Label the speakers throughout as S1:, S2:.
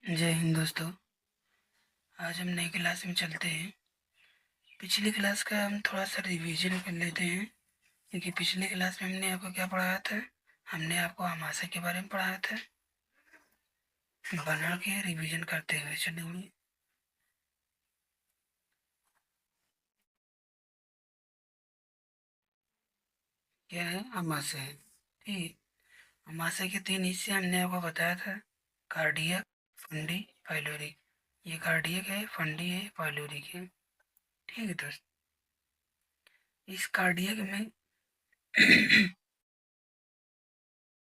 S1: जय हिंद दोस्तों। आज हम नई क्लास में चलते हैं। पिछली क्लास का हम थोड़ा सा रिवीजन कर लेते हैं, क्योंकि पिछली क्लास में हमने आपको क्या पढ़ाया था। हमने आपको आमाशय के बारे में पढ़ाया था। बना के रिवीजन करते हुए चलेंगे। क्या है आमाशय? ठीक। आमाशय के तीन हिस्से हमने आपको बताया था। Cardiac, Fundy, pyloric. ये कार्डियक है, फंडी है, पाइलोरिक है। ठीक है दोस्त। इस कार्डियक में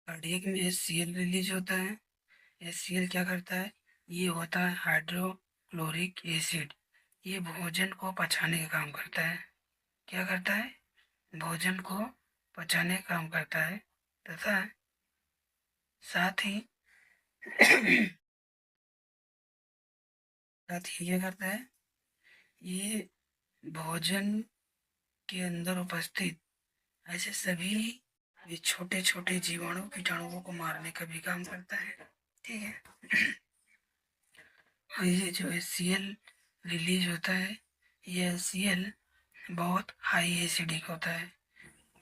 S1: कार्डियक में HCl रिलीज होता है। HCl क्या करता है? ये होता है हाइड्रोक्लोरिक एसिड। ये भोजन को पचाने का काम करता है। क्या करता है? भोजन को पचाने का काम करता है। तथा साथ ही क्या करता है? ये भोजन के अंदर उपस्थित ऐसे सभी ये छोटे छोटे जीवाणु कीटाणुओं को मारने का भी काम करता है। ठीक है। और ये जो HCl रिलीज होता है, ये HCl बहुत हाई एसिडिक होता है।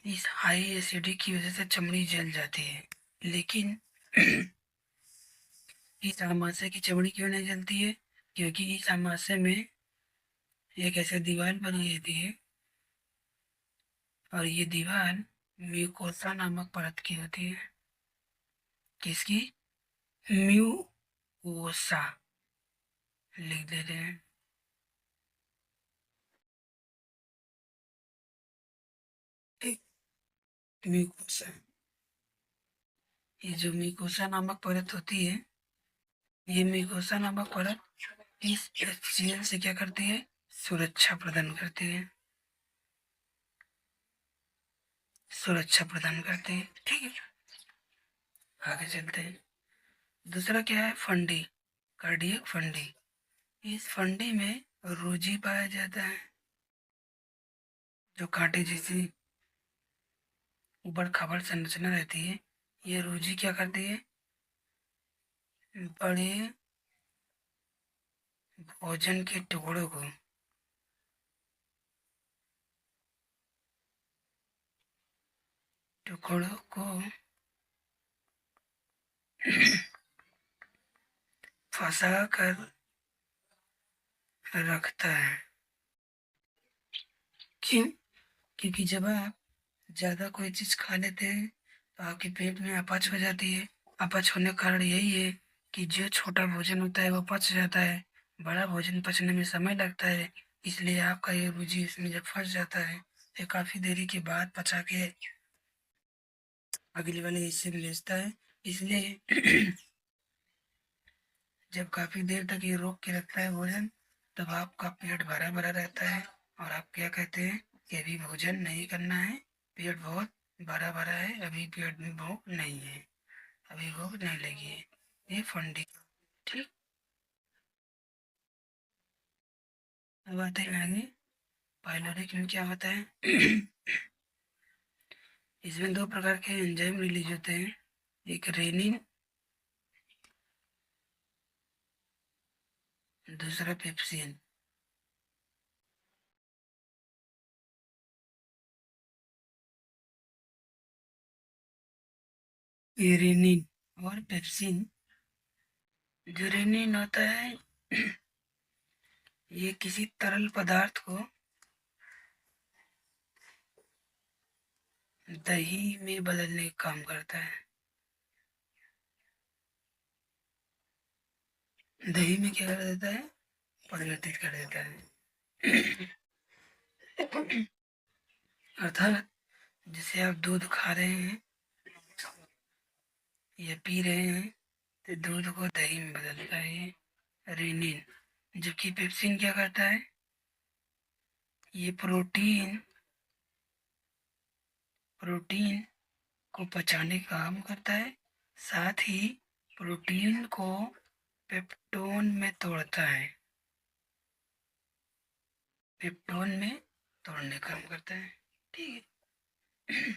S1: इस हाई एसिडिक की वजह से चमड़ी जल जाती है। लेकिन इस आमाशय की चमड़ी क्यों नहीं जलती है? क्योंकि इस आमाशय में एक ऐसा दीवार बनी रहती है, और ये दीवार म्यूकोसा नामक परत की होती है। किसकी? म्यूकोसा। लिख देते हैं। एक म्यूकोसा। ये जो म्यूकोसा नामक परत होती है, ये म्यूकोसा नामक परत इस HCl से क्या करती है? सुरक्षा प्रदान करती है। सुरक्षा प्रदान करती है। ठीक है। आगे चलते हैं। दूसरा क्या है? फंडी। Cardiac Fundy. इस फंडी में रूजी पाया जाता है, जो कांटे जैसी ऊबड़ खाबड़ संरचना रहती है। ये रूजी क्या करती है? बड़े भोजन के टुकड़ों को फंसा कर रखता है। क्यों? क्योंकि जब आप ज़्यादा कोई चीज़ खा लेते हैं तो आपके पेट में अपच हो जाती है। अपच होने का कारण यही है कि जो छोटा भोजन होता है वो पच जाता है, बड़ा भोजन पचने में समय लगता है। इसलिए आपका ये रुचि इसमें जब फंस जाता है तो काफ़ी देरी के बाद पचा के अगले वाले हिस्से में भेजता है। इसलिए जब काफ़ी देर तक ये रोक के रखता है भोजन, तब आपका पेट भरा भरा रहता है, और आप क्या कहते हैं कि अभी भोजन नहीं करना है, पेट बहुत भरा भरा है, अभी पेट में भूख नहीं है, अभी भूख नहीं लगी है। ये फंडी। ठीक। अब आते हैं आगे। पाइलोरिक में क्या होता है? इसमें दो प्रकार के एंजाइम रिलीज होते हैं। एक रेनिन, दूसरा पेप्सिन। ये रेनिन और पेप्सिन। जो रेनिन होता है ये किसी तरल पदार्थ को दही में बदलने का काम करता है। दही में क्या कर देता है? परिवर्तित कर देता है। अर्थात जैसे आप दूध खा रहे हैं या पी रहे हैं, तो दूध को दही में बदलता है ये रेनिन। जबकि पेप्सिन क्या करता है? ये प्रोटीन प्रोटीन को पचाने का काम करता है। साथ ही प्रोटीन को पेप्टोन में तोड़ता है। पेप्टोन में तोड़ने का काम करता है। ठीक है।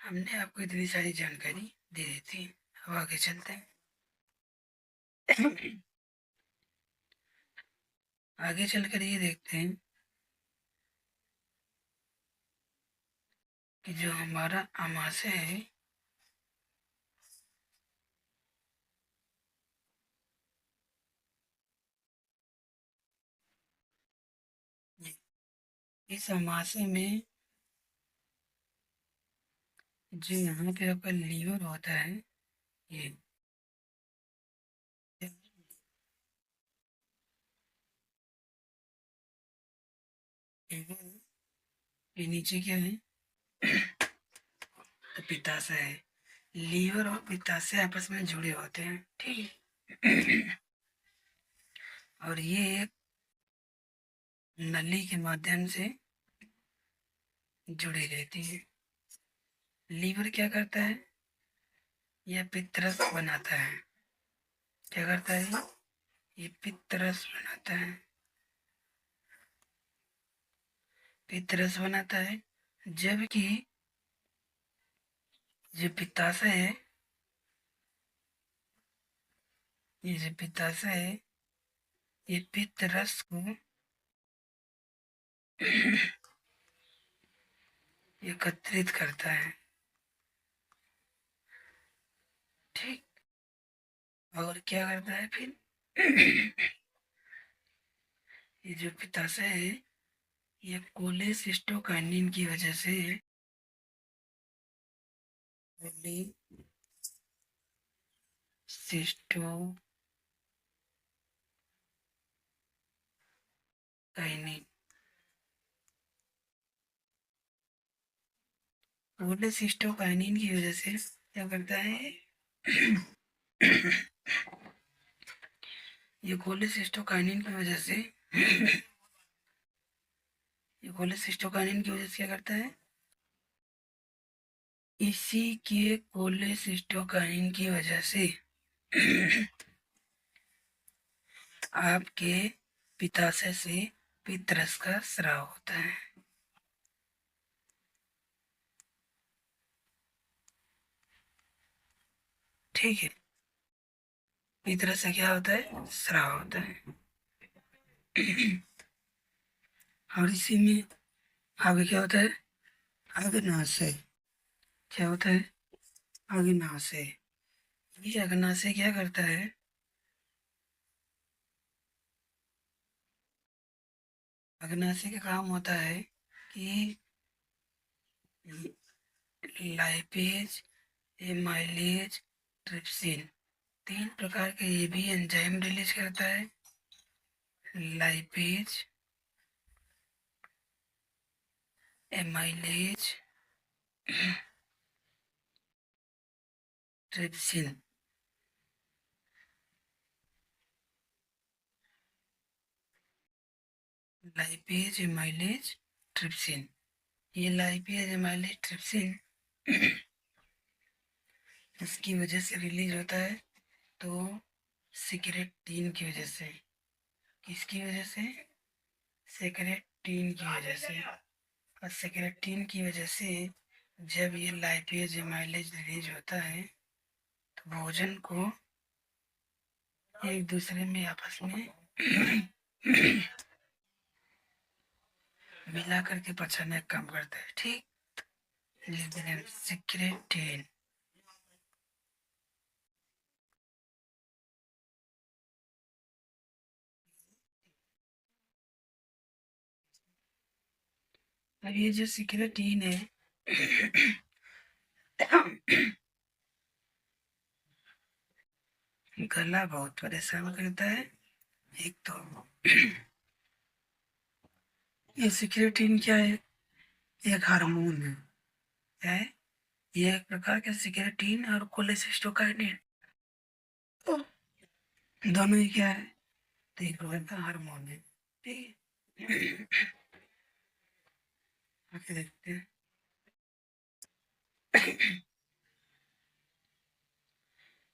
S1: हमने आपको इतनी सारी जानकारी दे दी थी। अब आगे चलते हैं। आगे चलकर ये देखते हैं कि जो हमारा आमाशय है इस आमाशय में जो यहाँ पे आपका लीवर होता है, ये लीवर के नीचे क्या है, तो पित्ताशय है। लीवर और पित्ताशय आपस में जुड़े होते हैं, ठीक है। और ये एक नली के माध्यम से जुड़ी रहती है। लीवर क्या करता है, यह पित्तरस बनाता है। क्या करता है ये पित्तरस बनाता है। पित्तरस बनाता है, जबकि जो पित्ताशय है, ये जो पित्ताशय है, ये पित्तरस को एकत्रित करता है, ठीक। और क्या करता है फिर, ये जो पित्ताशय है, ये कोलेसिस्टोकाइनिन की वजह से कोलेसिस्टोकाइनिन कोलेसिस्टोकाइनिन की वजह से क्या करता है, ये कोलेसिस्टोकाइनिन की वजह से ये कोलेसिस्टोकाइनिन की वजह से क्या करता है, इसी के कोलेसिस्टोकाइनिन की वजह से आपके पित्ताशय से पित्तरस का स्राव होता है, ठीक है। पित्तरस से क्या होता है, स्राव होता है। और इसी में आगे क्या होता है, अग्नाशय। क्या होता है, अग्नाशय। ये अग्नाशय क्या करता है, अग्नाशय का काम होता है कि लाइपेज, एमाइलेज, ट्रिप्सिन, 3 प्रकार के ये भी एंजाइम रिलीज करता है। Lipase, amylase, trypsin. Lipase, amylase, trypsin. ये लाइपेज, एमाइलेज, ट्रिप्सिन इसकी वजह से रिलीज होता है, तो सिक्रेटीन की वजह से। किसकी वजह से, सेक्रेटीन की वजह से। और सेक्रेटीन की वजह से जब ये लाइपेज, एमाइलेज रिलीज होता है, तो भोजन को एक दूसरे में आपस में मिला करके पचाने का काम करता है, ठीक। लिख देना सिक्रेटीन। अब ये जो सिक्रेटीन है गला बहुत परेशान करता है। एक तो ये सिक्रेटीन क्या है, एक हार्मोन है। क्या है, ये एक प्रकार का सिक्रेटीन और कोलेसिस्टोकाइनिन दोनों ही क्या है, तो एक प्रकार का हार्मोन है, ठीक है। आगे देखते हैं।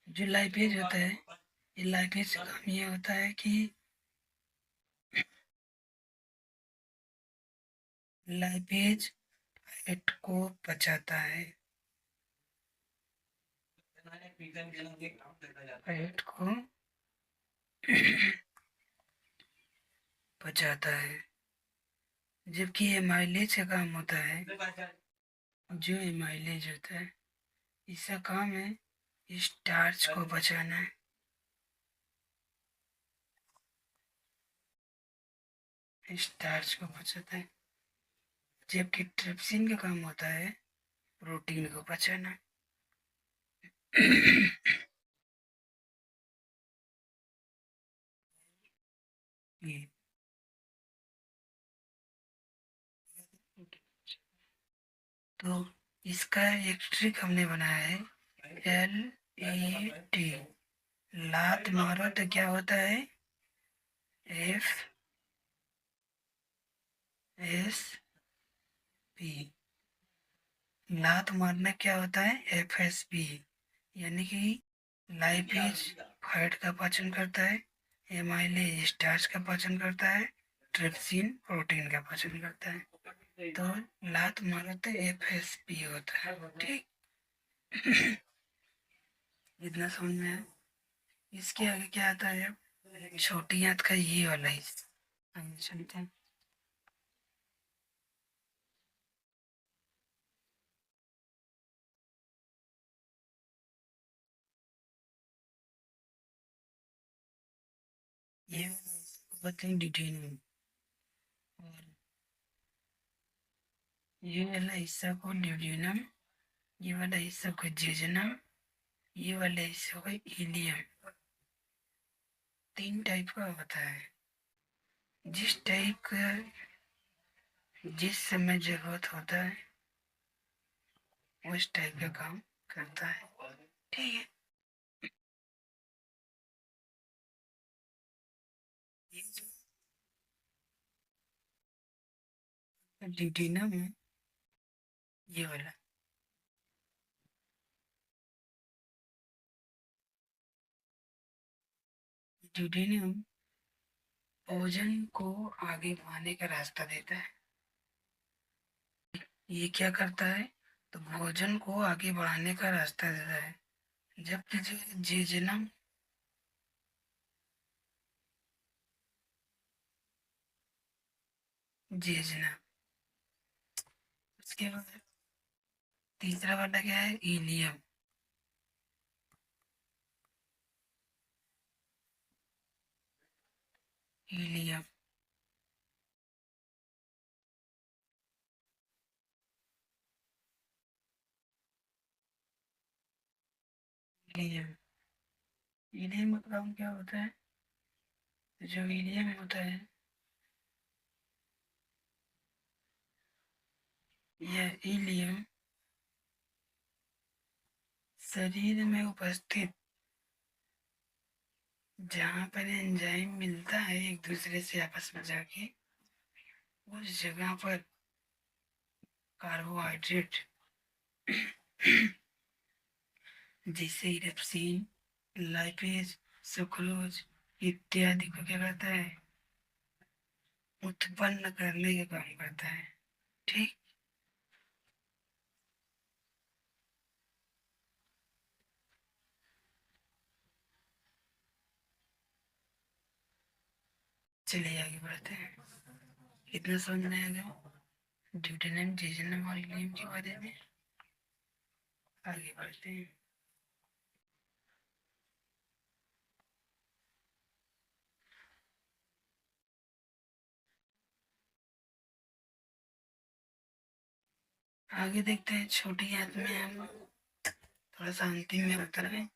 S1: जो लाइपेज होता है, ये लाइपेज का काम ये होता है कि लाइपेज फैट को पचाता है, फैट को पचाता है। जबकि ये माइलेज का काम होता है, जो ये माइलेज होता है इसका काम है स्टार्च को पचाना। स्टार्च को पचाता है, जबकि ट्रिप्सिन का काम होता है प्रोटीन को पचाना। ये तो इसका एक ट्रिक हमने बनाया है, LET। लात मारो तो क्या होता है, FSP। लात मारना क्या होता है, FSP। यानी कि लाइपेज फैट का पाचन करता है, एमाइलेज स्टार्च का पाचन करता है, ट्रिप्सिन प्रोटीन का पाचन करता है। तो लात मारो तो FSP होता है। ठीक। इतना समझ में आया। इसके आगे क्या आता है, छोटी आंत का ये वाला हिस्सा। आगे चलते हैं। ये बोलते हैं डिटेन। और ये वाला हिस्सा को ड्यूडेनम, ये वाला हिस्सा को जेजनम, ये वाले हिस्से को इलियम। तीन टाइप का होता है। जिस टाइप का जिस समय जरूरत होता है उस टाइप का काम करता है। ठीक है। ये जो ड्यूडेनम है, ये वाला ड्यूडेनम भोजन को आगे बढ़ाने का रास्ता देता है। ये क्या करता है, तो भोजन को आगे बढ़ाने का रास्ता देता है। जबकि जो जेजनम, जेजना, उसके बाद तीसरा वाला क्या है, इलियम। Ilium, ilium. इलियम का काम क्या होता है, जो इलियम होता है, यह इलियम शरीर में उपस्थित जहाँ पर एंजाइम मिलता है एक दूसरे से आपस में जाके, उस जगह पर कार्बोहाइड्रेट जैसे इरेप्सिन, लाइपेज, सुक्रोज इत्यादि को क्या करता है, उत्पन्न करने का काम करता है। ठीक। चलिए आगे बढ़ते हैं। इतना समझ में आ गया ड्यूटेनम, जेजनम और इलियम के बारे में। आगे बढ़ते हैं। आगे देखते हैं, छोटी आंत में हम थोड़ा सा अंतिम में उतर गए।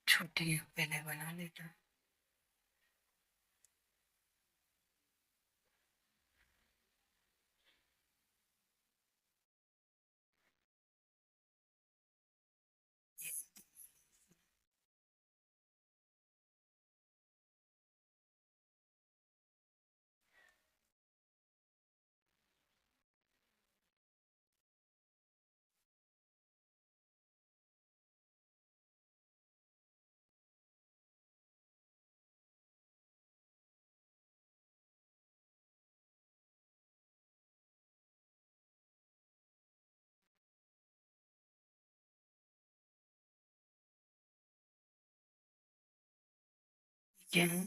S1: छोटी आंत पहले बना लेता हूँ। क्या है?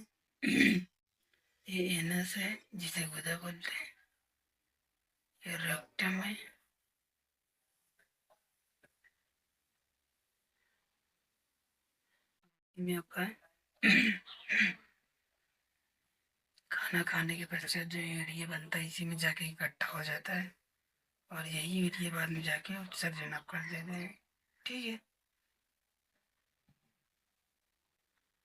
S1: ये एनस है जिसे गुदा बोलते हैं। ये रेक्टम है। में आपका खाना खाने के पश्चात जो यूरिया बनता है इसी में जाके इकट्ठा हो जाता है, और यही यूरिया बाद में जाके उत्सर्जन आप कर देते हैं। ठीक है।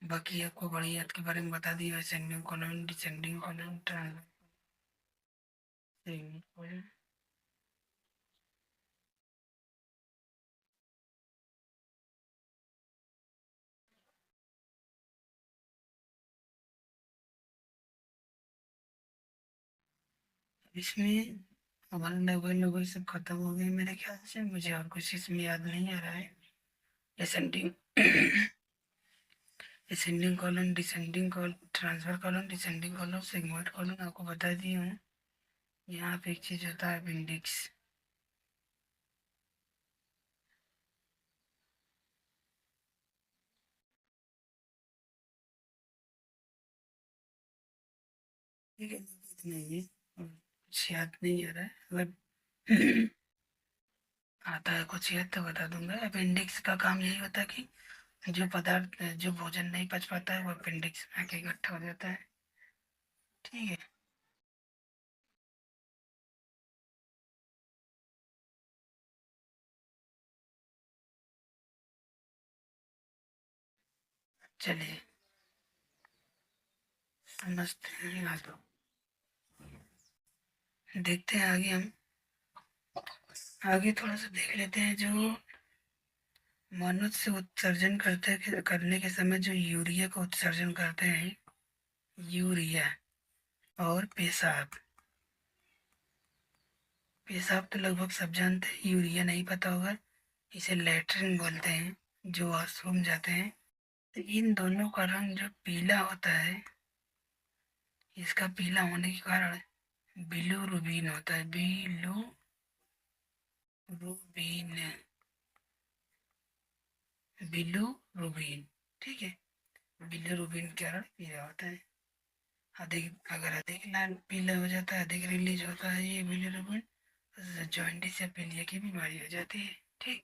S1: बाकी आपको बड़ी याद के बारे में बता दिया, ascending column, descending column, transiting column. इसमें हमारा लेवल लेवल सब खत्म हो गए मेरे ख्याल से, मुझे और कुछ इसमें याद नहीं आ रहा है। Ascending ascending column, descending column, transfer column, descending column, segment column आपको बता दी हूँ। यहाँ पे एक चीज़ होता है अपेंडिक्स। ठीक है, इतना ही है, और कुछ याद नहीं आ रहा है। अगर आता है कुछ याद तो बता दूंगा। अपेंडिक्स का काम यही होता है कि जो पदार्थ, जो भोजन नहीं पच पाता है वो अपेंडिक्स में आके इकट्ठा हो जाता है। ठीक है। चलिए, समझते हैं आज। देखते हैं आगे हम। आगे थोड़ा सा देख लेते हैं जो मनुष्य उत्सर्जन करने के समय जो यूरिया का उत्सर्जन करते हैं। यूरिया और पेशाब। पेशाब तो लगभग सब जानते हैं, यूरिया नहीं पता होगा। इसे लैट्रिन बोलते हैं, जो वॉशरूम जाते हैं। तो इन दोनों का रंग जो पीला होता है, इसका पीला होने के कारण बिलीरुबिन होता है। बिलीरुबिन। बिलीरुबिन। ठीक है। बिलीरुबिन के कारण पीला होता है। अधिक, अगर अधिक लाल पीला हो जाता है, अधिक रिलीज होता है ये बिलीरुबिन, तो जॉइंटिस या पीलिया की बीमारी हो जाती है। ठीक।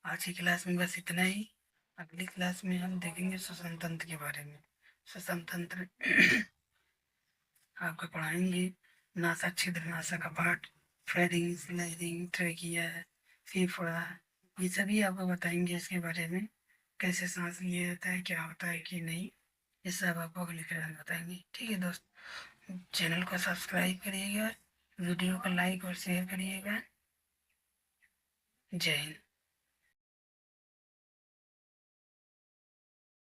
S1: आज की क्लास में बस इतना ही। अगली क्लास में हम देखेंगे श्वसन तंत्र के बारे में। श्वसन तंत्र आपको पढ़ाएंगे। नासा छिद्र, नासा कपाट, फेरिंग्स, लैरिंग, ट्रेकिया, फेफड़ा, ये सभी आपको बताएंगे इसके बारे में। कैसे सांस लिया जाता है, क्या होता है कि नहीं, ये सब आपको अगली क्लास में बताएंगे। ठीक है दोस्त, चैनल को सब्सक्राइब करिएगा, वीडियो को लाइक और शेयर करिएगा। जय हिंद।